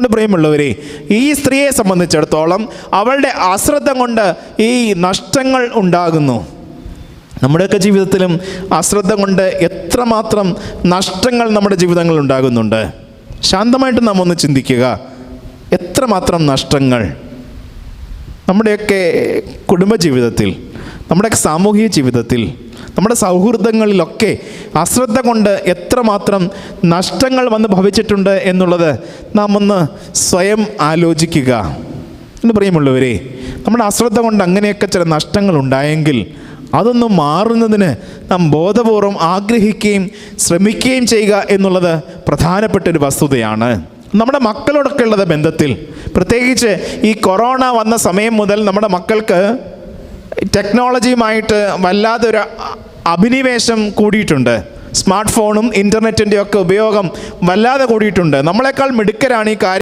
അതുകൊണ്ട് പ്രിയമുള്ളവരെ, ഈ സ്ത്രീയെ സംബന്ധിച്ചിടത്തോളം അവളുടെ അശ്രദ്ധ കൊണ്ട് ഈ നഷ്ടങ്ങൾ ഉണ്ടാകുന്നു. നമ്മുടെയൊക്കെ ജീവിതത്തിലും അശ്രദ്ധ കൊണ്ട് എത്രമാത്രം നഷ്ടങ്ങൾ നമ്മുടെ ജീവിതങ്ങളിൽ ഉണ്ടാകുന്നുണ്ട്. ശാന്തമായിട്ട് നാം ഒന്ന് ചിന്തിക്കുക, എത്രമാത്രം നഷ്ടങ്ങൾ നമ്മുടെയൊക്കെ കുടുംബജീവിതത്തിൽ, നമ്മുടെയൊക്കെ സാമൂഹിക ജീവിതത്തിൽ, നമ്മുടെ സൗഹൃദങ്ങളിലൊക്കെ അശ്രദ്ധ കൊണ്ട് എത്രമാത്രം നഷ്ടങ്ങൾ വന്ന് ഭവിച്ചിട്ടുണ്ട് എന്നുള്ളത് നാം ഒന്ന് സ്വയം ആലോചിക്കുക. എന്ന് പ്രിയമുള്ളവരെ, നമ്മുടെ അശ്രദ്ധ കൊണ്ട് അങ്ങനെയൊക്കെ ചില നഷ്ടങ്ങൾ ഉണ്ടായെങ്കിൽ അതൊന്നും മാറുന്നതിന് നാം ബോധപൂർവം ആഗ്രഹിക്കുകയും ശ്രമിക്കുകയും ചെയ്യുക എന്നുള്ളത് പ്രധാനപ്പെട്ടൊരു വസ്തുതയാണ്. നമ്മുടെ മക്കളോടൊക്കെ ഉള്ള ബന്ധത്തിൽ, പ്രത്യേകിച്ച് ഈ കൊറോണ വന്ന സമയം മുതൽ നമ്മുടെ മക്കൾക്ക് ടെക്നോളജിയുമായിട്ട് വല്ലാതൊരു അഭിനിവേശം കൂടിയിട്ടുണ്ട്. സ്മാർട്ട് ഫോണും ഇൻ്റർനെറ്റിൻ്റെയൊക്കെ ഉപയോഗം വല്ലാതെ കൂടിയിട്ടുണ്ട്. നമ്മളെക്കാൾ മിടുക്കരാണ് ഈ കാര്യം